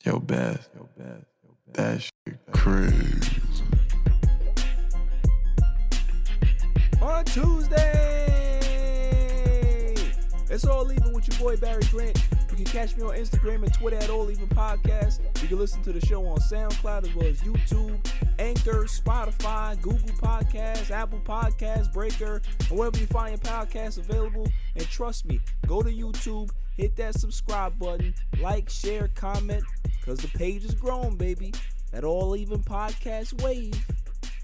Yo, Beth, that shit crazy. On Tuesday, it's All Even with your boy Barry Grant. You can catch me on Instagram and Twitter at All Even Podcast. You can listen to the show on SoundCloud as well as YouTube, Anchor, Spotify, Google Podcasts, Apple Podcasts, Breaker, and wherever you find your podcasts available. And trust me, go to YouTube, hit that subscribe button, like, share, comment, because the page is growing, baby. That All Even Podcast wave.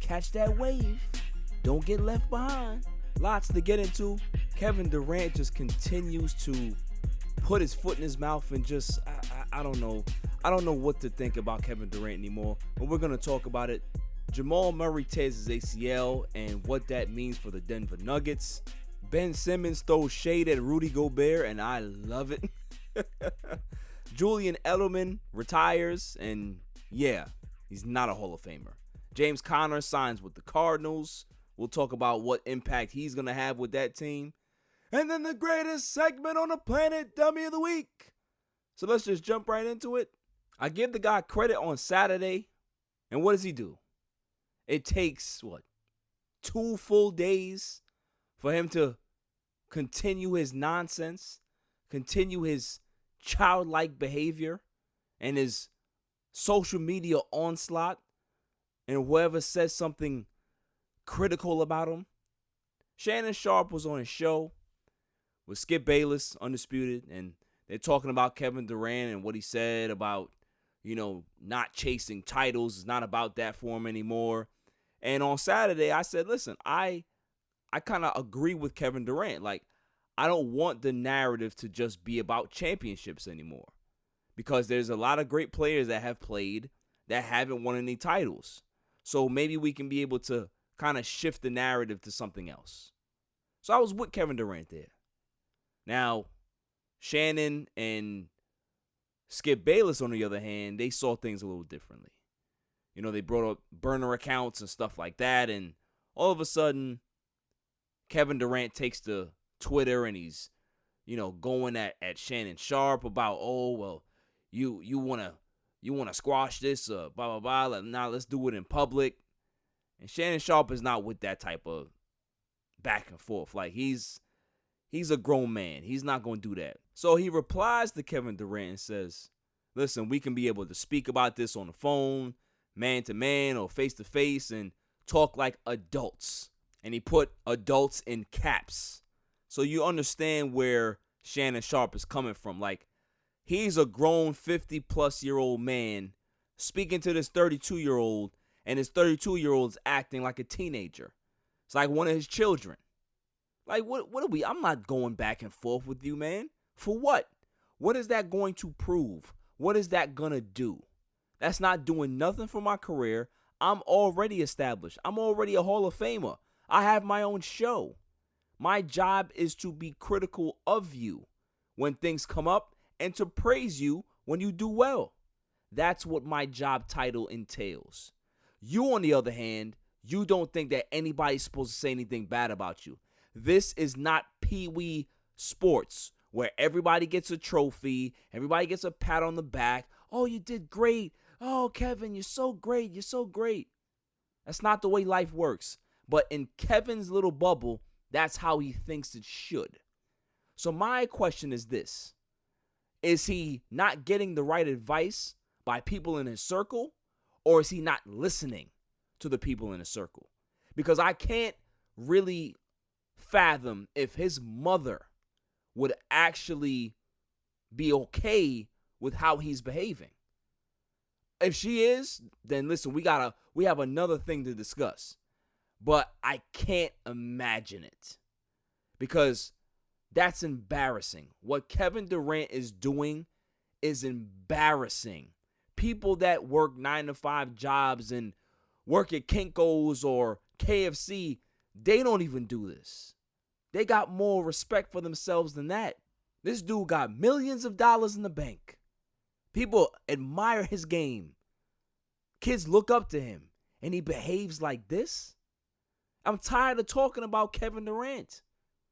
Catch that wave. Don't get left behind. Lots to get into. Kevin Durant just continues to put his foot in his mouth and just, I don't know. I don't know what to think about Kevin Durant anymore, but we're going to talk about it. Jamal Murray tears his ACL and what that means for the Denver Nuggets. Ben Simmons throws shade at Rudy Gobert, and I love it. Julian Edelman retires, and yeah, he's not a Hall of Famer. James Conner signs with the Cardinals. We'll talk about what impact he's going to have with that team. And then the greatest segment on the planet, Dummy of the Week. So let's just jump right into it. I give the guy credit on Saturday. And what does he do? It takes, 2 full days for him to continue his nonsense, continue his childlike behavior, and his social media onslaught, and whoever says something critical about him. Shannon Sharpe was on his show with Skip Bayless, Undisputed, and they're talking about Kevin Durant and what he said about, not chasing titles. It's not about that for him anymore. And on Saturday, I said, listen, I kind of agree with Kevin Durant. Like, I don't want the narrative to just be about championships anymore, because there's a lot of great players that have played that haven't won any titles. So maybe we can be able to kind of shift the narrative to something else. So I was with Kevin Durant there. Now, Shannon and Skip Bayless, on the other hand, they saw things a little differently. They brought up burner accounts and stuff like that, and all of a sudden, Kevin Durant takes to Twitter and he's, going at Shannon Sharpe about, you wanna squash this, blah blah blah. Now let's do it in public. And Shannon Sharpe is not with that type of back and forth. Like, he's a grown man. He's not going to do that. So he replies to Kevin Durant and says, listen, we can be able to speak about this on the phone, man to man or face to face, and talk like adults. And he put adults in caps. So you understand where Shannon Sharpe is coming from. Like, he's a grown 50-plus-year-old man speaking to this 32-year-old, and his 32-year-old's acting like a teenager. It's like one of his children. Like, what are we? I'm not going back and forth with you, man. For what? What is that going to prove? What is that going to do? That's not doing nothing for my career. I'm already established. I'm already a Hall of Famer. I have my own show. My job is to be critical of you when things come up and to praise you when you do well. That's what my job title entails. You, on the other hand, you don't think that anybody's supposed to say anything bad about you. This is not Pee-wee sports where everybody gets a trophy, everybody gets a pat on the back. Oh, you did great. Oh, Kevin, you're so great. You're so great. That's not the way life works. But in Kevin's little bubble, that's how he thinks it should. So my question is this. Is he not getting the right advice by people in his circle? Or is he not listening to the people in his circle? Because I can't really fathom if his mother would actually be okay with how he's behaving. If she is, then listen, we have another thing to discuss. But I can't imagine it, because that's embarrassing. What Kevin Durant is doing is embarrassing. People that work 9-to-5 jobs and work at Kinko's or KFC, they don't even do this. They got more respect for themselves than that. This dude got millions of dollars in the bank. People admire his game. Kids look up to him, and he behaves like this? I'm tired of talking about Kevin Durant.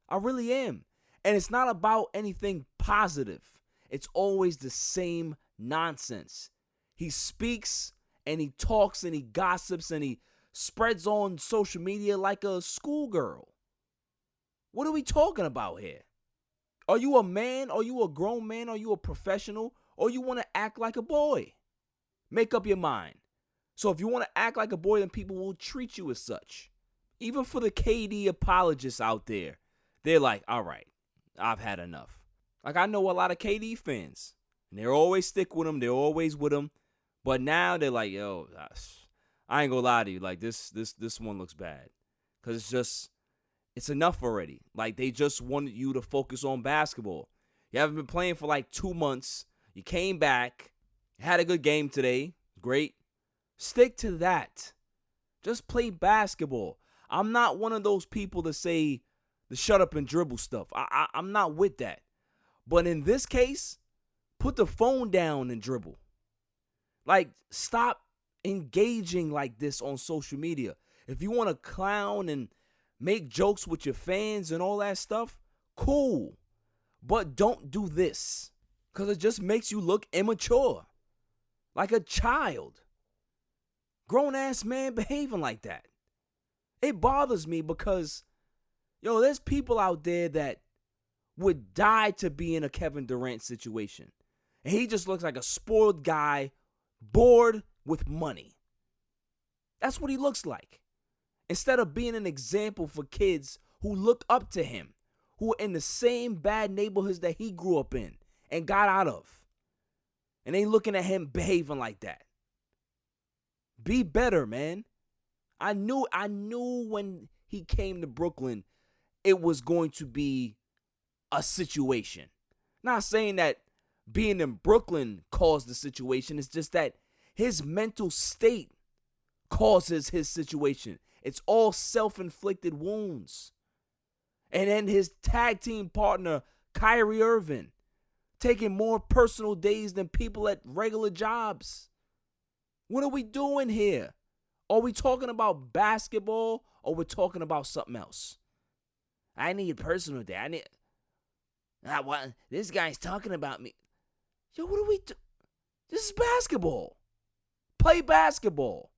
I really am. And it's not about anything positive. It's always the same nonsense. He speaks and he talks and he gossips and he spreads on social media like a schoolgirl. What are we talking about here? Are you a man? Are you a grown man? Are you a professional? Or you want to act like a boy? Make up your mind. So if you want to act like a boy, then people will treat you as such. Even for the KD apologists out there, they're like, all right, I've had enough. Like, I know a lot of KD fans, and they're always stick with him. They're always with him. But now they're like, yo, I ain't gonna lie to you. Like, this one looks bad. Because it's enough already. Like, they just wanted you to focus on basketball. You haven't been playing for like 2 months. You came back, had a good game today. Great. Stick to that. Just play basketball. I'm not one of those people that say the shut up and dribble stuff. I'm not with that. But in this case, put the phone down and dribble. Like, stop engaging like this on social media. If you want to clown and make jokes with your fans and all that stuff, cool. But don't do this, because it just makes you look immature. Like a child. Grown-ass man behaving like that. It bothers me because, yo, there's people out there that would die to be in a Kevin Durant situation. And he just looks like a spoiled guy, bored with money. That's what he looks like. Instead of being an example for kids who look up to him, who are in the same bad neighborhoods that he grew up in and got out of. And they looking at him behaving like that. Be better, man. I knew when he came to Brooklyn, it was going to be a situation. Not saying that being in Brooklyn caused the situation. It's just that his mental state causes his situation. It's all self-inflicted wounds. And then his tag team partner, Kyrie Irving, taking more personal days than people at regular jobs. What are we doing here? Are we talking about basketball or we're talking about something else? I need a personal day. This guy's talking about me. Yo, what are we doing? This is basketball. Play basketball.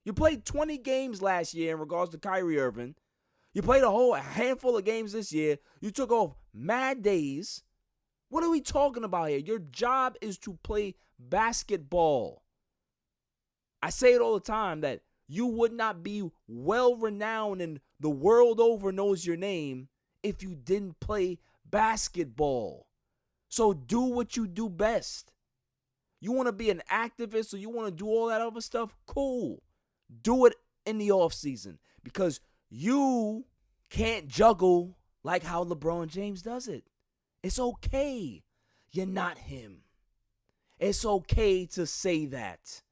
You played 20 games last year in regards to Kyrie Irving. You played a handful of games this year. You took off mad days. What are we talking about here? Your job is to play basketball. I say it all the time that you would not be well-renowned and the world over knows your name if you didn't play basketball. So do what you do best. You want to be an activist or you want to do all that other stuff? Cool. Do it in the offseason because you can't juggle like how LeBron James does it. It's okay. You're not him. It's okay to say that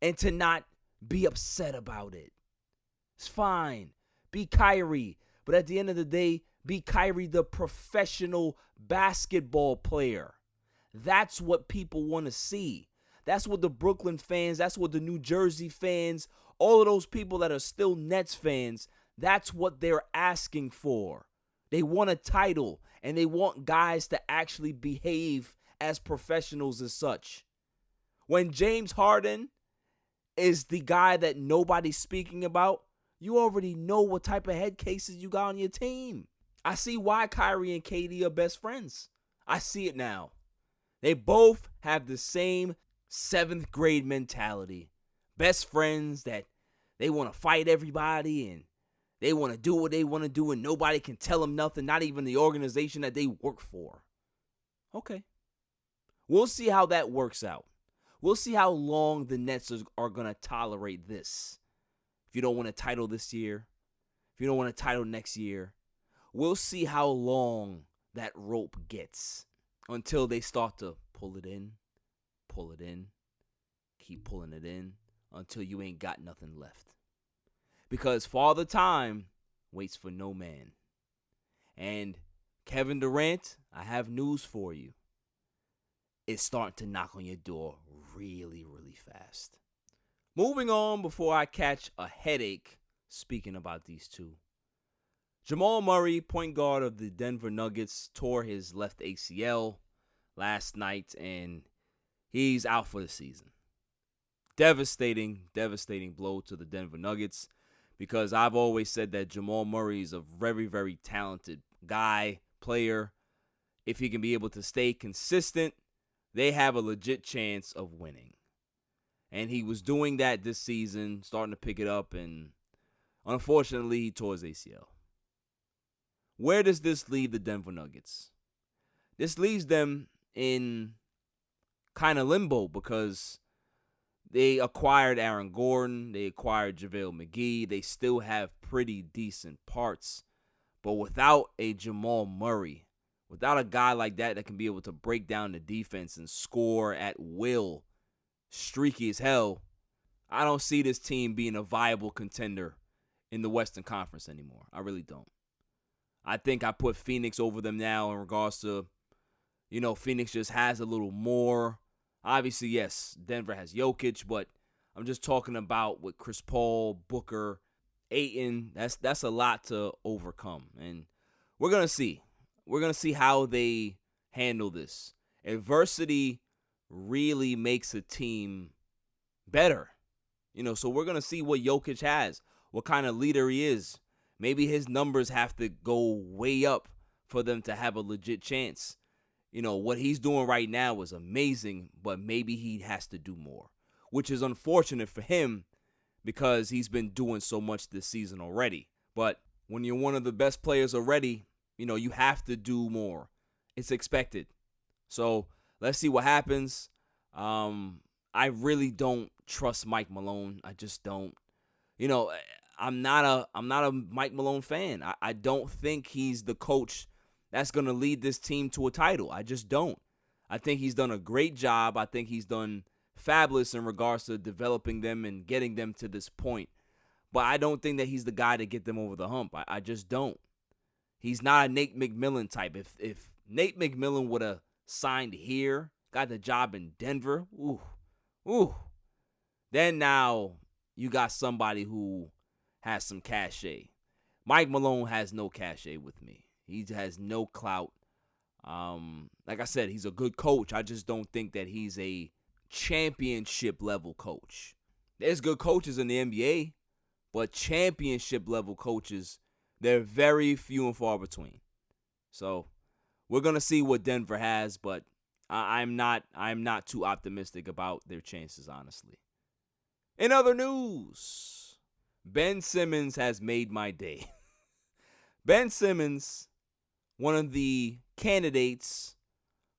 and to not be upset about it. It's fine. Be Kyrie. But at the end of the day, be Kyrie the professional basketball player. That's what people want to see. That's what the Brooklyn fans, that's what the New Jersey fans, all of those people that are still Nets fans, that's what they're asking for. They want a title, and they want guys to actually behave as professionals as such. When James Harden is the guy that nobody's speaking about, you already know what type of head cases you got on your team. I see why Kyrie and KD are best friends. I see it now. They both have the same 7th grade mentality. Best friends that they want to fight everybody and they want to do what they want to do and nobody can tell them nothing, not even the organization that they work for. Okay. We'll see how that works out. We'll see how long the Nets are going to tolerate this. If you don't win a title this year, if you don't win a title next year, we'll see how long that rope gets until they start to pull it in, keep pulling it in until you ain't got nothing left. Because Father Time waits for no man. And Kevin Durant, I have news for you. It's starting to knock on your door really, really fast. Moving on before I catch a headache speaking about these two. Jamal Murray, point guard of the Denver Nuggets, tore his left ACL last night and he's out for the season. devastating blow to the Denver Nuggets, because I've always said that Jamal Murray is a very, very talented guy, player. If he can be able to stay consistent, they have a legit chance of winning. And he was doing that this season, starting to pick it up, and unfortunately, he tore his ACL. Where does this leave the Denver Nuggets? This leaves them in kind of limbo, because they acquired Aaron Gordon, they acquired JaVale McGee, they still have pretty decent parts, but without a Jamal Murray, without a guy like that can be able to break down the defense and score at will, streaky as hell, I don't see this team being a viable contender in the Western Conference anymore. I really don't. I think I put Phoenix over them now in regards to, Phoenix just has a little more. Obviously, yes, Denver has Jokic, but I'm just talking about with Chris Paul, Booker, Ayton. That's a lot to overcome, and we're gonna see. We're gonna see how they handle this. Adversity really makes a team better, So we're gonna see what Jokic has, what kind of leader he is. Maybe his numbers have to go way up for them to have a legit chance. What he's doing right now is amazing, but maybe he has to do more, which is unfortunate for him because he's been doing so much this season already. But when you're one of the best players already, you have to do more. It's expected. So let's see what happens. I really don't trust Mike Malone. I just don't. I'm not a Mike Malone fan. I don't think he's the coach that's going to lead this team to a title. I just don't. I think he's done a great job. I think he's done fabulous in regards to developing them and getting them to this point. But I don't think that he's the guy to get them over the hump. I just don't. He's not a Nate McMillan type. If Nate McMillan would have signed here, got the job in Denver, then now you got somebody who has some cachet. Mike Malone has no cachet with me. He has no clout. Like I said, he's a good coach. I just don't think that he's a championship level coach. There's good coaches in the NBA, but championship level coaches, they're very few and far between. So we're gonna see what Denver has, but I'm not too optimistic about their chances, honestly. In other news, Ben Simmons has made my day. Ben Simmons, one of the candidates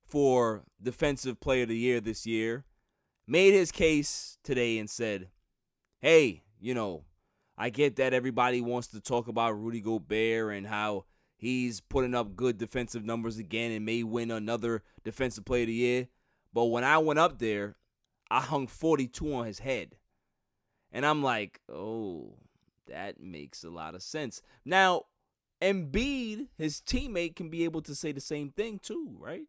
for Defensive Player of the Year this year, made his case today and said, hey, I get that everybody wants to talk about Rudy Gobert and how he's putting up good defensive numbers again and may win another Defensive Player of the Year. But when I went up there, I hung 42 on his head. And I'm like, oh, that makes a lot of sense. Now, Embiid, his teammate, can be able to say the same thing too, right?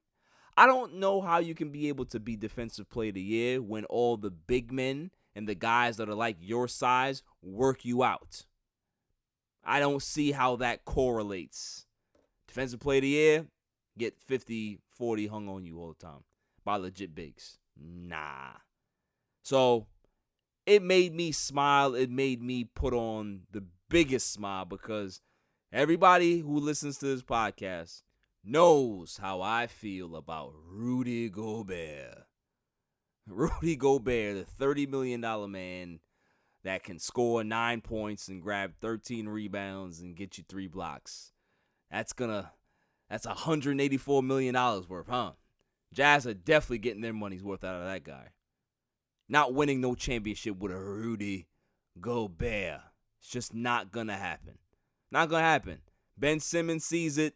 I don't know how you can be able to be Defensive Player of the Year when all the big men and the guys that are like your size work you out. I don't see how that correlates. Defensive Player of the Year, get 50, 40 hung on you all the time by legit bigs. Nah. So it made me smile. It made me put on the biggest smile because everybody who listens to this podcast knows how I feel about Rudy Gobert. Rudy Gobert, the $30 million man that can score 9 points and grab 13 rebounds and get you 3 blocks. That's $184 million worth, huh? Jazz are definitely getting their money's worth out of that guy. Not winning no championship with a Rudy Gobert. It's just not going to happen. Not going to happen. Ben Simmons sees it.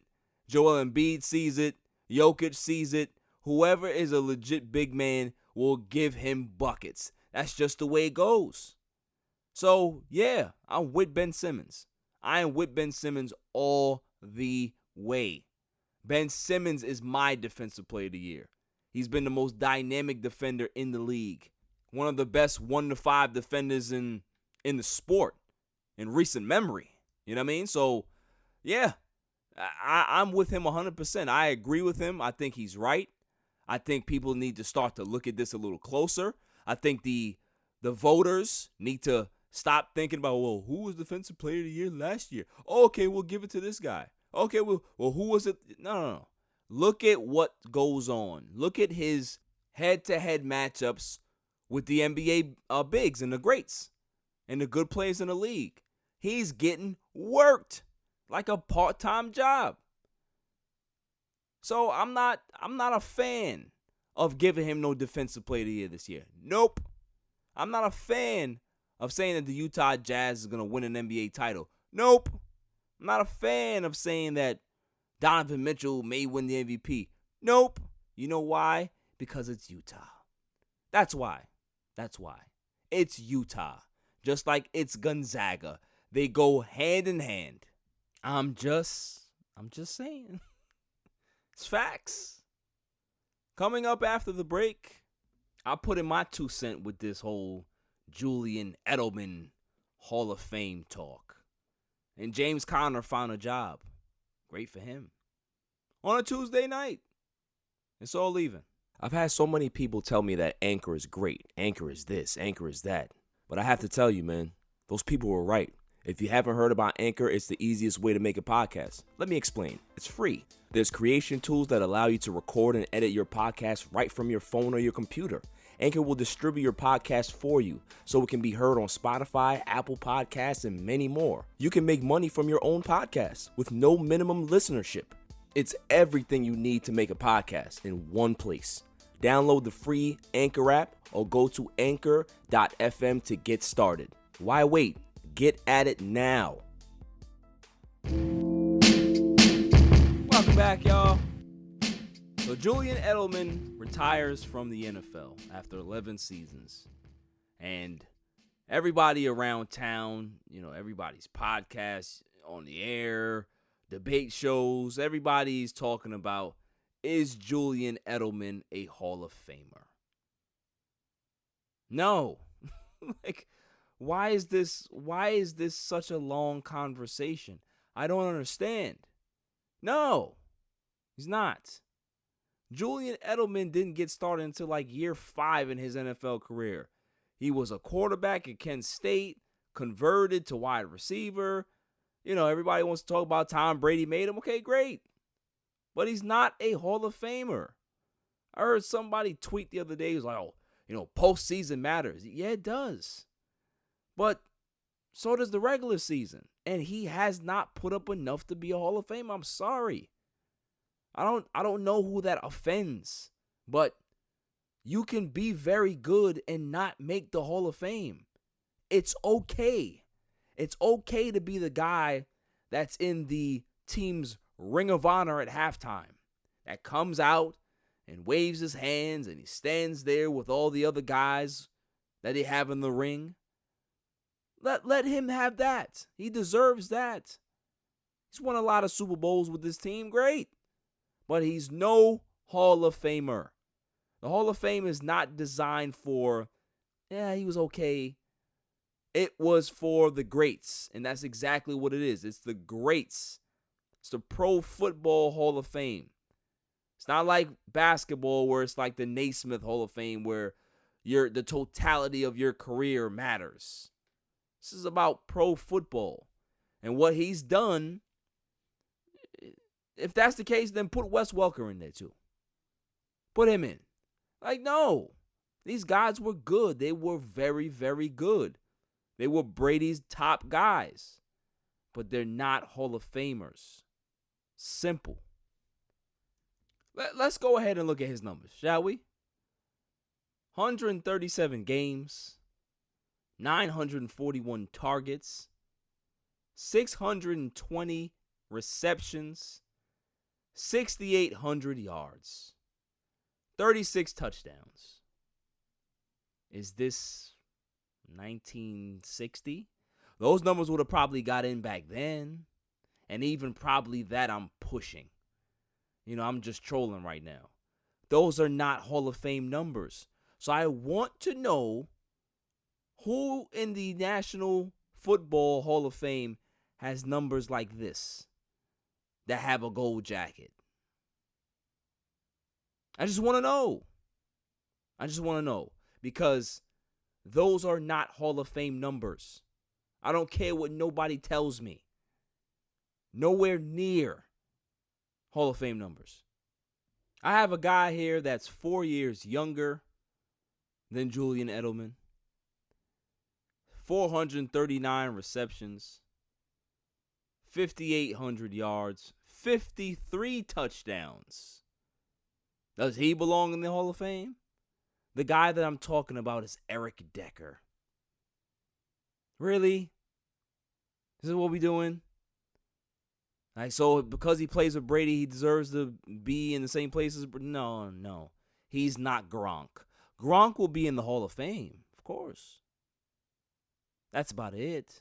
Joel Embiid sees it. Jokic sees it. Whoever is a legit big man will give him buckets. That's just the way it goes. So, yeah, I'm with Ben Simmons. I am with Ben Simmons all the way. Ben Simmons is my Defensive Player of the Year. He's been the most dynamic defender in the league. One of the best 1-5 defenders in the sport in recent memory. You know what I mean? So, yeah, I'm with him 100%. I agree with him. I think he's right. I think people need to start to look at this a little closer. I think the The voters need to stop thinking about, well, who was Defensive Player of the Year last year? Oh, okay, we'll give it to this guy. Okay, well, who was it? No. Look at what goes on. Look at his head-to-head matchups with the NBA bigs and the greats and the good players in the league. He's getting worked like a part-time job. So I'm not a fan of giving him no Defensive Player of the Year this year. Nope. I'm not a fan of saying that the Utah Jazz is going to win an NBA title. Nope. I'm not a fan of saying that Donovan Mitchell may win the MVP. Nope. You know why? Because it's Utah. That's why. It's Utah. Just like it's Gonzaga. They go hand in hand. I'm just saying. It's facts. Coming up after the break, I'll put in my 2 cents with this whole Julian Edelman Hall of Fame talk. And James Conner found a job. Great for him. On a Tuesday night. It's all even. I've had so many people tell me that Anchor is great. Anchor is this. Anchor is that. But I have to tell you, man, those people were right. If you haven't heard about Anchor, it's the easiest way to make a podcast. Let me explain. It's free. There's creation tools that allow you to record and edit your podcast right from your phone or your computer. Anchor will distribute your podcast for you so it can be heard on Spotify, Apple Podcasts, and many more. You can make money from your own podcast with no minimum listenership. It's everything you need to make a podcast in one place. Download the free Anchor app or go to anchor.fm to get started. Why wait? Get at it now. Welcome back, y'all. So Julian Edelman retires from the NFL after 11 seasons. And everybody around town, everybody's podcasts on the air, debate shows, everybody's talking about, is Julian Edelman a Hall of Famer? No. Why is this such a long conversation? I don't understand. No, he's not. Julian Edelman didn't get started until like year 5 in his NFL career. He was a quarterback at Kent State, converted to wide receiver. Everybody wants to talk about Tom Brady made him. Okay, great. But he's not a Hall of Famer. I heard somebody tweet the other day, he was like, postseason matters. Yeah, it does. But so does the regular season. And he has not put up enough to be a Hall of Famer. I'm sorry. I don't know who that offends. But you can be very good and not make the Hall of Fame. It's okay. It's okay to be the guy that's in the team's Ring of Honor at halftime, that comes out and waves his hands and he stands there with all the other guys that they have in the ring. Let him have that. He deserves that. He's won a lot of Super Bowls with this team. Great. But he's no Hall of Famer. The Hall of Fame is not designed for, he was okay. It was for the greats, and that's exactly what it is. It's the greats. It's the Pro Football Hall of Fame. It's not like basketball where it's like the Naismith Hall of Fame where the totality of your career matters. This is about pro football. And what he's done, if that's the case, then put Wes Welker in there too. Put him in. No. These guys were good. They were very, very good. They were Brady's top guys. But they're not Hall of Famers. Simple. Let's go ahead and look at his numbers, shall we? 137 games, 941 targets, 620 receptions, 6,800 yards, 36 touchdowns. Is this 1960? Those numbers would have probably got in back then. And even probably that I'm pushing. I'm just trolling right now. Those are not Hall of Fame numbers. So I want to know who in the National Football Hall of Fame has numbers like this that have a gold jacket. I just want to know. Because Those are not Hall of Fame numbers. I don't care what nobody tells me. Nowhere near Hall of Fame numbers. I have a guy here that's 4 years younger than Julian Edelman. 439 receptions, 5,800 yards, 53 touchdowns. Does he belong in the Hall of Fame? The guy that I'm talking about is Eric Decker. Really? This is what we doing? Like, so because he plays with Brady, he deserves to be in the same place as... No. He's not Gronk. Gronk will be in the Hall of Fame, of course. That's about it.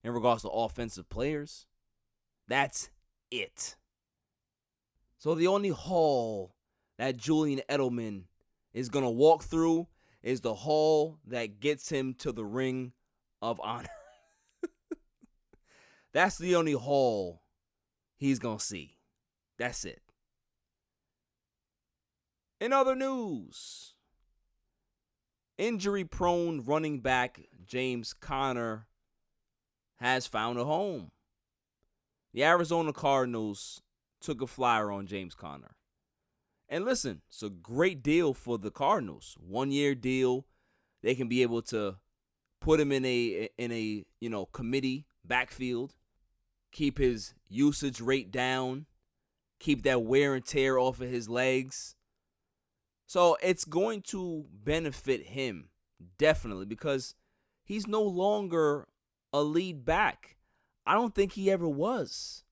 In regards to offensive players. That's it. So the only hall that Julian Edelman is going to walk through is the hall that gets him to the Ring of Honor. That's the only hall he's going to see. That's it. In other news, injury-prone running back James Conner has found a home. The Arizona Cardinals took a flyer on James Conner. And listen, it's a great deal for the Cardinals. 1-year deal. They can be able to put him in a committee backfield, keep his usage rate down, keep that wear and tear off of his legs. So it's going to benefit him, definitely, because he's no longer a lead back. I don't think he ever was.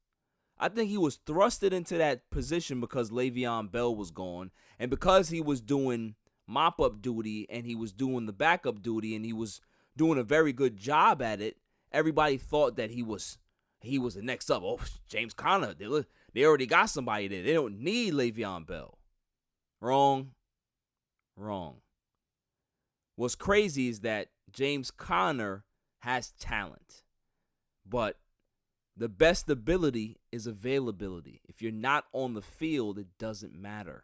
I think he was thrusted into that position because Le'Veon Bell was gone, and because he was doing mop-up duty and he was doing the backup duty and he was doing a very good job at it. Everybody thought that he was the next up. Oh, James Conner, they already got somebody there. They don't need Le'Veon Bell. Wrong. What's crazy is that James Conner has talent, but the best ability is availability. If you're not on the field, it doesn't matter.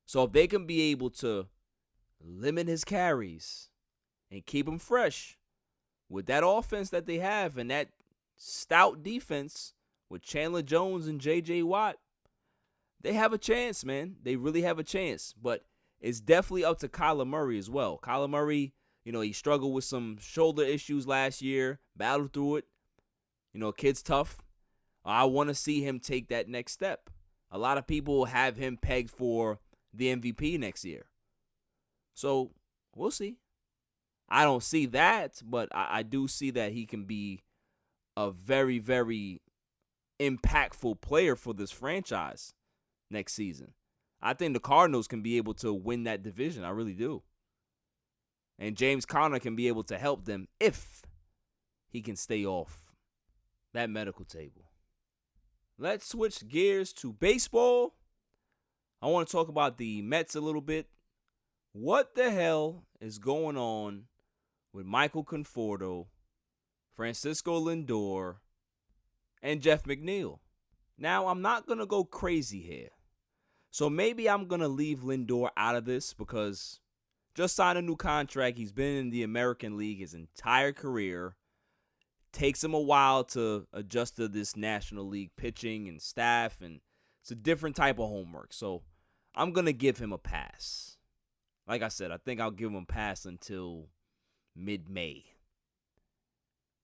So if they can be able to limit his carries and keep him fresh with that offense that they have and that stout defense with Chandler Jones and J.J. Watt, they have a chance, man. They really have a chance. But it's definitely up to Kyler Murray as well. Kyler Murray, he struggled with some shoulder issues last year, battled through it. Kid's tough. I want to see him take that next step. A lot of people have him pegged for the MVP next year. So we'll see. I don't see that, but I do see that he can be a very, very impactful player for this franchise next season. I think the Cardinals can be able to win that division. I really do. And James Conner can be able to help them if he can stay off that medical table. Let's switch gears to baseball. I want to talk about the Mets a little bit. What the hell is going on with Michael Conforto, Francisco Lindor, and Jeff McNeil? Now, I'm not going to go crazy here. So maybe I'm going to leave Lindor out of this because just signed a new contract. He's been in the American League his entire career. Takes him a while to adjust to this National League pitching and staff, and it's a different type of homework. So I'm going to give him a pass. Like I said, I think I'll give him a pass until mid-May.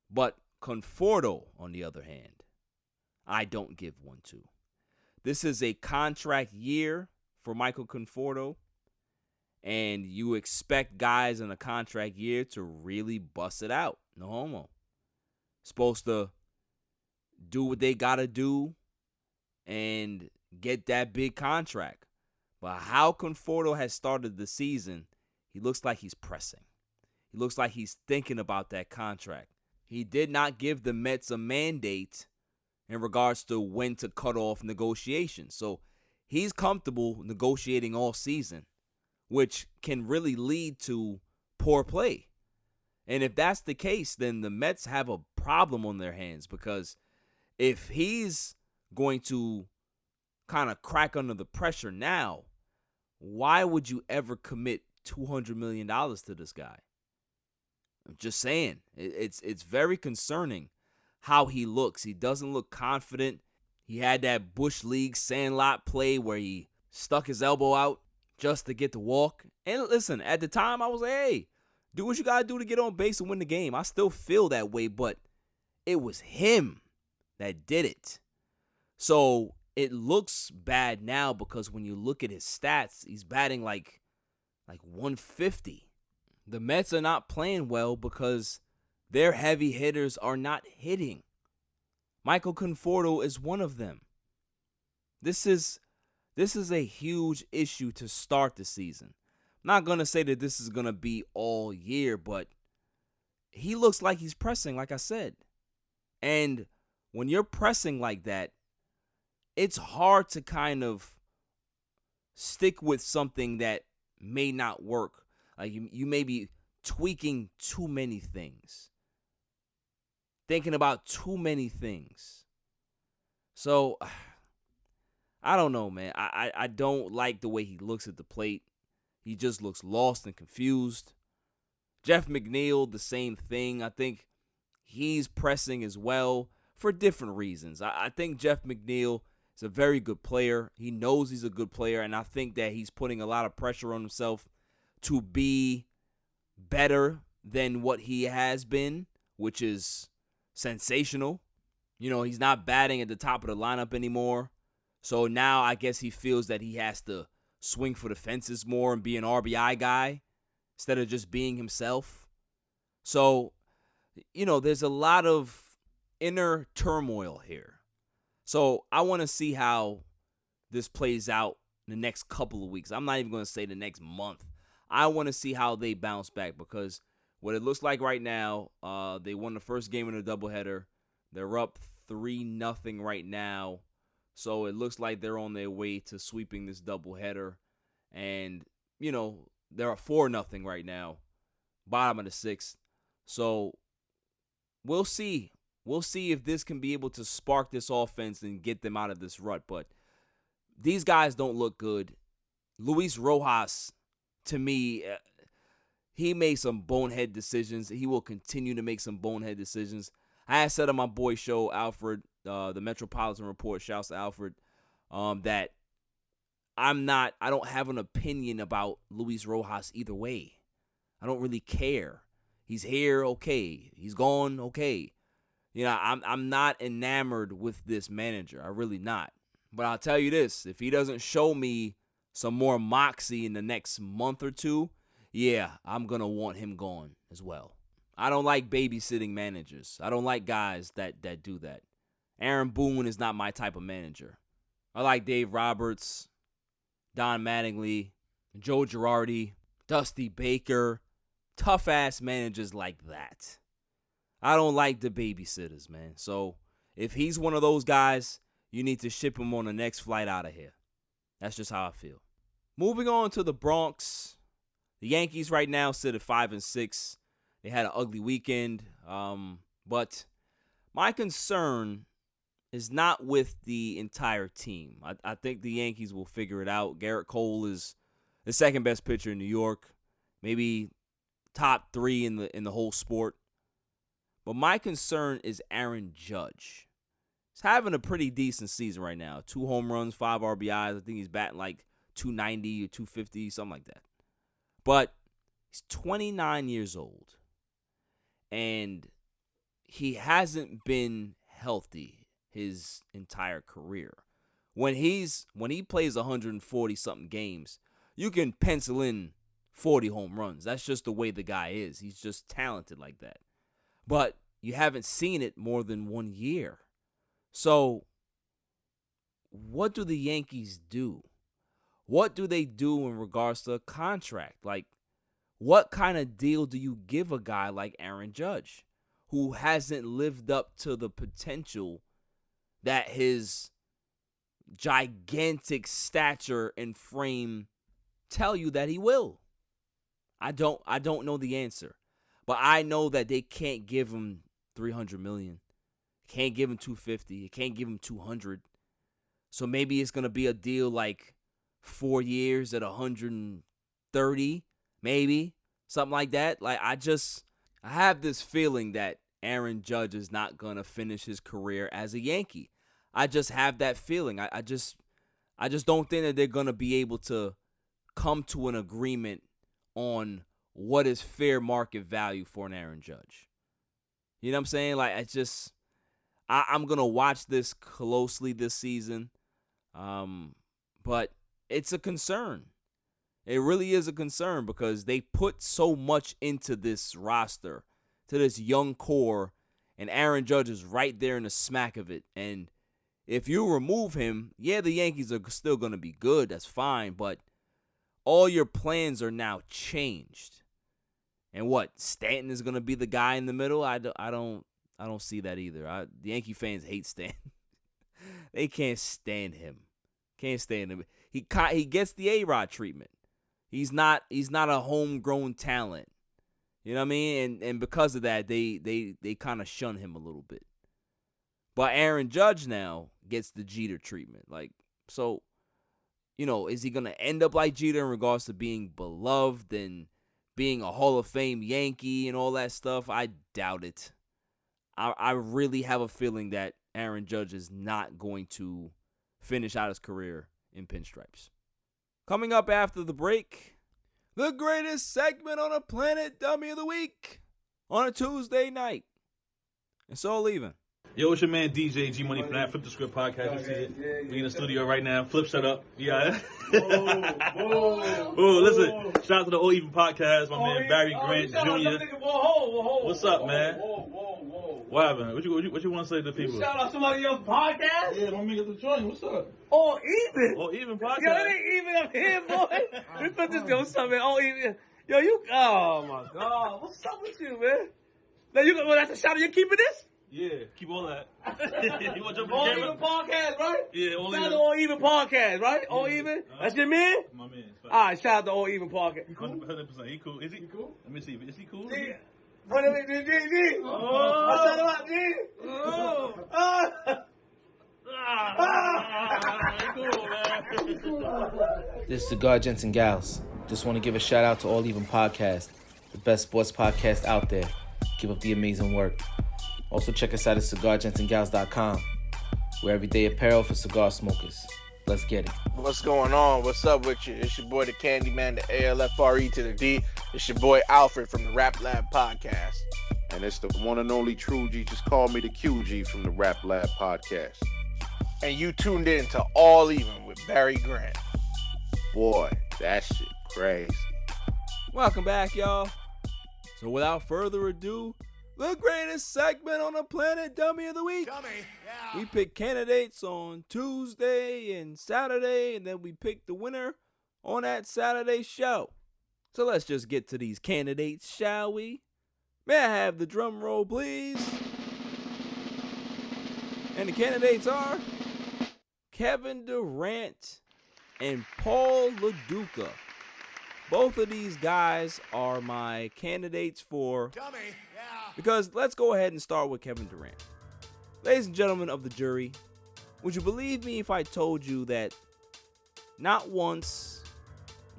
But Conforto, on the other hand, I don't give one to. This is a contract year for Michael Conforto, and you expect guys in a contract year to really bust it out. No homo. Supposed to do what they got to do and get that big contract. But how Conforto has started the season, he looks like he's pressing. He looks like he's thinking about that contract. He did not give the Mets a mandate in regards to when to cut off negotiations. So he's comfortable negotiating all season, which can really lead to poor play. And if that's the case, then the Mets have a problem on their hands, because if he's going to kind of crack under the pressure now, why would you ever commit $200 million to this guy. I'm just saying. It's very concerning how he looks. He doesn't look confident. He had that Bush League Sandlot play where he stuck his elbow out just to get the walk. And listen, at the time, I was like, hey, do what you got to do to get on base and win the game. I still feel that way, but it was him that did it. So it looks bad now because when you look at his stats, he's batting like 150. The Mets are not playing well because their heavy hitters are not hitting. Michael Conforto is one of them. This is a huge issue to start the season. I'm not going to say that this is going to be all year, but he looks like he's pressing, like I said. And when you're pressing like that, it's hard to kind of stick with something that may not work. Like you may be tweaking too many things, thinking about too many things. So I don't know, man. I don't like the way he looks at the plate. He just looks lost and confused. Jeff McNeil, the same thing. I think he's pressing as well for different reasons. I think Jeff McNeil is a very good player. He knows he's a good player, and I think that he's putting a lot of pressure on himself to be better than what he has been, which is sensational. You know, he's not batting at the top of the lineup anymore. So now I guess he feels that he has to swing for the fences more and be an RBI guy instead of just being himself. So, you know, there's a lot of inner turmoil here. So I want to see how this plays out in the next couple of weeks. I'm not even going to say the next month. I want to see how they bounce back because what it looks like right now, they won the first game in a doubleheader. They're up 3-0 right now. So it looks like they're on their way to sweeping this doubleheader. And, you know, they're at 4-0 right now, bottom of the sixth. So we'll see. We'll see if this can be able to spark this offense and get them out of this rut. But these guys don't look good. Luis Rojas, to me, he made some bonehead decisions. He will continue to make some bonehead decisions. I had said on my boy show, Alfred, the Metropolitan Report, shouts to Alfred, that I don't have an opinion about Luis Rojas either way. I don't really care. He's here, okay. He's gone, okay. You know, I'm not enamored with this manager. I'm really not. But I'll tell you this, if he doesn't show me some more moxie in the next month or two, yeah, I'm going to want him gone as well. I don't like babysitting managers. I don't like guys that do that. Aaron Boone is not my type of manager. I like Dave Roberts, Don Mattingly, Joe Girardi, Dusty Baker, tough-ass managers like that. I don't like the babysitters, man. So if he's one of those guys, you need to ship him on the next flight out of here. That's just how I feel. Moving on to the Bronx. The Yankees right now sit at 5-6. They had an ugly weekend. But my concern is not with the entire team. I think the Yankees will figure it out. Garrett Cole is the second best pitcher in New York. Maybe top 3 in the whole sport. But my concern is Aaron Judge. He's having a pretty decent season right now. 2 home runs, 5 RBIs. I think he's batting like 290 or 250, something like that. But he's 29 years old. And he hasn't been healthy his entire career. When he plays 140-something games, you can pencil in 40 home runs. That's just the way the guy is. He's just talented like that. But you haven't seen it more than 1 year. So what do the Yankees do? What do they do in regards to a contract? Like, what kind of deal do you give a guy like Aaron Judge, who hasn't lived up to the potential that his gigantic stature and frame tell you that he will? I don't know the answer. But I know that they can't give him $300 million. Can't give him $250. Can't give him $200. So maybe it's going to be a deal like 4 years at $130 maybe something like that. Like I have this feeling that Aaron Judge is not gonna finish his career as a Yankee. I just have that feeling. I just don't think that they're gonna be able to come to an agreement on what is fair market value for an Aaron Judge. You know what I'm saying? Like I'm gonna watch this closely this season, but it's a concern. It really is a concern because they put so much into this roster, to this young core, and Aaron Judge is right there in the smack of it. And if you remove him, yeah, the Yankees are still going to be good. That's fine, but all your plans are now changed. And what, Stanton is going to be the guy in the middle? I don't see that either. The Yankee fans hate Stanton. They can't stand him. Can't stand him. He gets the A-Rod treatment. He's not a homegrown talent. You know what I mean? And because of that, they kind of shun him a little bit. But Aaron Judge now gets the Jeter treatment. Like, so, you know, is he going to end up like Jeter in regards to being beloved and being a Hall of Fame Yankee and all that stuff? I doubt it. I really have a feeling that Aaron Judge is not going to finish out his career in pinstripes. Coming up after the break, the greatest segment on the planet, Dummy of the Week, on a Tuesday night. It's all even. Yo, it's your man DJ G Money from that Flip the Script podcast. You see it? We in the studio right now. Flip, shut up. Yeah. Oh, listen. Shout out to the All Even podcast. My man Barry Grant Jr. What's up, man? What happened? What you want to say to the people? Shout out somebody else's podcast? Yeah, let me get the joint. What's up? All Even. All Even podcast. Yo, it ain't even up here, boy. We put this go something. All Even. Yo, you. Oh my God. What's up with you, man? Now you. Well, that's a shout out. You keeping this? Yeah, keep all that. You want to jump All in the Even camera? podcast, right? Yeah, All Shout out Even. to All Even podcast, right? All Even. That's your man. My man. All right, shout out to All Even podcast. You cool? 100%. He cool. Is he cool? Let me see. Is he cool? Yeah. What is it, G? Oh. Shout out, G. Oh. This is Cigar Gents and Gals. Just want to give a shout out to All Even Podcast, the best sports podcast out there. Keep up the amazing work. Also check us out at cigargentsandgals.com. We're everyday apparel for cigar smokers. Let's get it. What's going on? What's up with you? It's your boy, the Candyman, the ALFRE to the D. It's your boy, Alfred from the Rap Lab Podcast. And it's the one and only True G. Just call me the QG from the Rap Lab Podcast. And you tuned in to All Even with Barry Grant. Boy, that shit crazy. Welcome back, y'all. So without further ado, the greatest segment on the planet, Dummy of the Week. Dummy, yeah. We pick candidates on Tuesday and Saturday, and then we pick the winner on that Saturday show. So let's just get to these candidates, shall we? May I have the drum roll, please? And the candidates are Kevin Durant and Paul LaDuca. Both of these guys are my candidates for... Dummy, yeah. Because let's go ahead and start with Kevin Durant. Ladies and gentlemen of the jury, would you believe me if I told you that not once,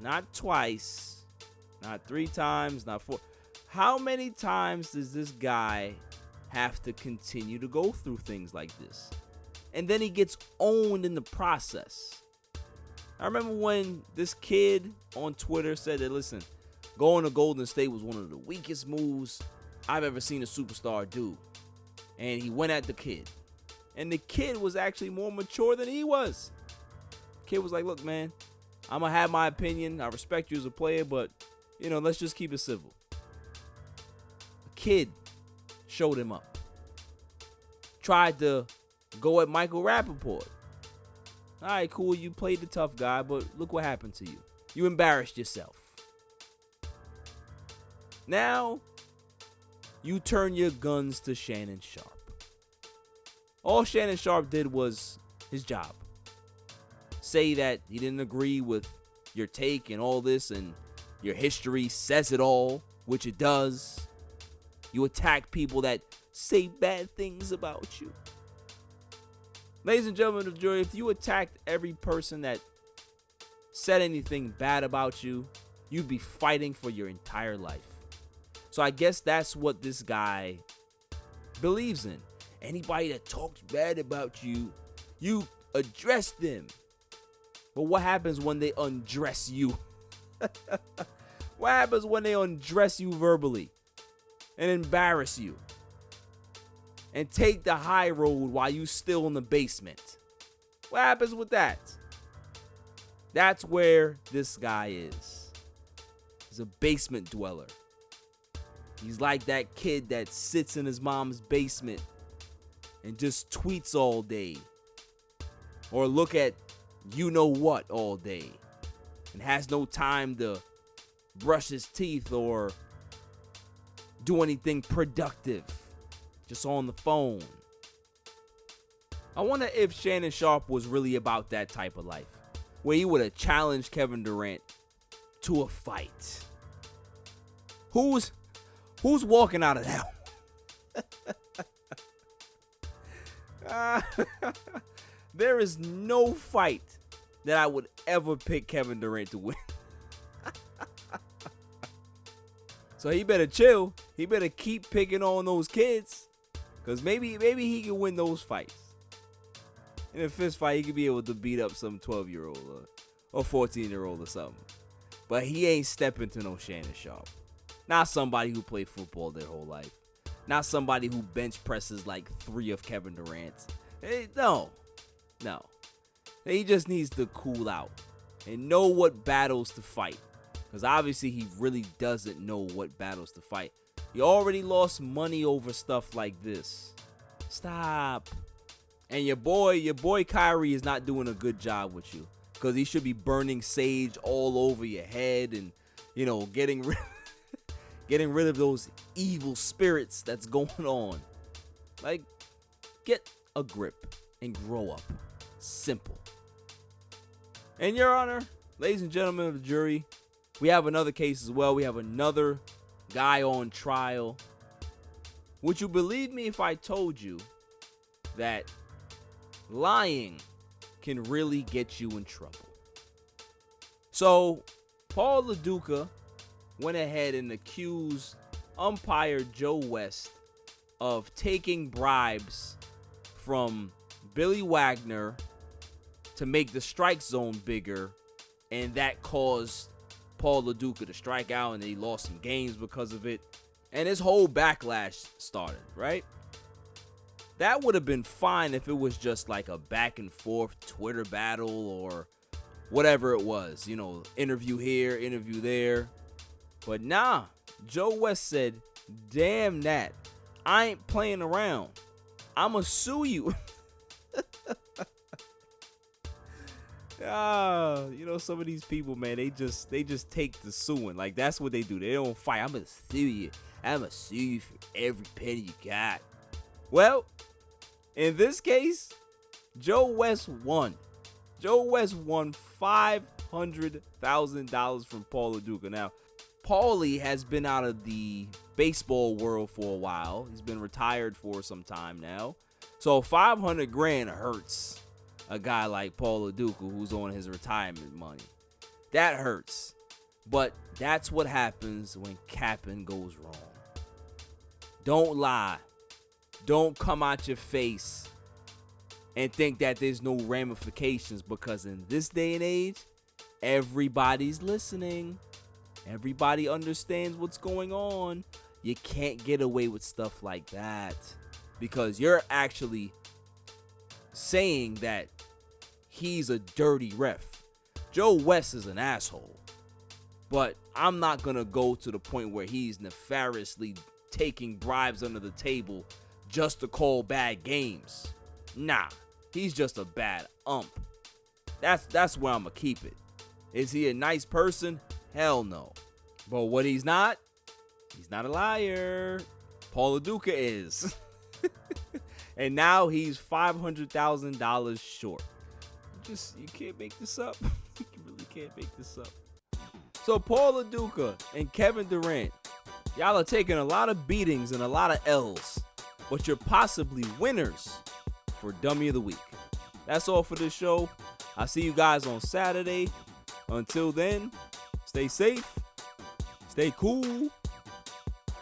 not twice, not 3 times, not 4... How many times does this guy have to continue to go through things like this? And then he gets owned in the process. I remember when this kid on Twitter said that, listen, going to Golden State was one of the weakest moves I've ever seen a superstar do. And he went at the kid. And the kid was actually more mature than he was. The kid was like, look, man, I'm going to have my opinion. I respect you as a player, but, you know, let's just keep it civil. The kid showed him up. Tried to go at Michael Rappaport. All right, cool, you played the tough guy, but look what happened to you. You embarrassed yourself. Now, you turn your guns to Shannon Sharp. All Shannon Sharp did was his job. Say that he didn't agree with your take and all this, and your history says it all, which it does. You attack people that say bad things about you. Ladies and gentlemen of the jury, if you attacked every person that said anything bad about you, you'd be fighting for your entire life. So I guess that's what this guy believes in. Anybody that talks bad about you, you address them. But what happens when they undress you? What happens when they undress you verbally and embarrass you and take the high road while you still in the basement? What happens with that? That's where this guy is. He's a basement dweller. He's like that kid that sits in his mom's basement and just tweets all day, or look at you know what all day, and has no time to brush his teeth or do anything productive, just on the phone. I wonder if Shannon Sharpe was really about that type of life, where he would have challenged Kevin Durant to a fight. Who's walking out of that? There is no fight that I would ever pick Kevin Durant to win. So he better chill. He better keep picking on those kids, because maybe he can win those fights. In a fist fight, he could be able to beat up some 12-year-old or 14-year-old or something. But he ain't stepping to no Shannon Sharpe. Not somebody who played football their whole life. Not somebody who bench presses like 3 of Kevin Durant's. No. He just needs to cool out and know what battles to fight. Because obviously he really doesn't know what battles to fight. He already lost money over stuff like this. Stop. And your boy KYRIE is not doing a good job with you, because he should be burning sage all over your head and, you know, getting rid of those evil spirits that's going on. Like, get a grip and grow up. Simple. And Your Honor, ladies and gentlemen of the jury, we have another case as well. We have another guy on trial. Would you believe me if I told you that lying can really get you in trouble? So, Paul LaDuca went ahead and accused umpire Joe West of taking bribes from Billy Wagner to make the strike zone bigger, and that caused Paul LaDuca to strike out, and he lost some games because of it, and his whole backlash started, right? That would have been fine if it was just like a back and forth Twitter battle or whatever it was, you know, interview here, interview there. But nah, Joe West said, damn that, I ain't playing around. I'ma sue you. You know, some of these people, man, they just take the suing. Like, that's what they do. They don't fight. I'm gonna sue you. I'm gonna sue you for every penny you got. Well, in this case, Joe West won. Joe West won $500,000 from Paul LaDuca. Now, Paulie has been out of the baseball world for a while. He's been retired for some time now. So $500,000 hurts a guy like Paul LaDuca who's on his retirement money. That hurts. But that's what happens when capping goes wrong. Don't lie. Don't come out your face and think that there's no ramifications, because in this day and age, everybody's listening. Everybody understands what's going on. You can't get away with stuff like that, because you're actually saying that he's a dirty ref. Joe West is an asshole, but I'm not going to go to the point where he's nefariously taking bribes under the table just to call bad games. Nah, he's just a bad ump. That's where I'm going to keep it. Is he a nice person? Hell no. But what he's not a liar. Paul LaDuca is. And now he's $500,000 short. You can't make this up. You really can't make this up. So Paul LaDuca and Kevin Durant, y'all are taking a lot of beatings and a lot of L's, but you're possibly winners for Dummy of the Week. That's all for this show. I'll see you guys on Saturday. Until then, stay safe Stay cool.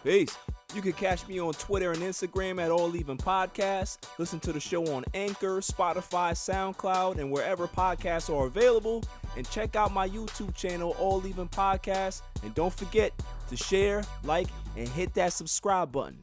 Peace. You can catch me on Twitter and Instagram at All Even Podcast. Listen to the show on Anchor, Spotify, SoundCloud, and wherever podcasts are available. And check out my YouTube channel, All Even Podcast. And don't forget to share, like, and hit that subscribe button.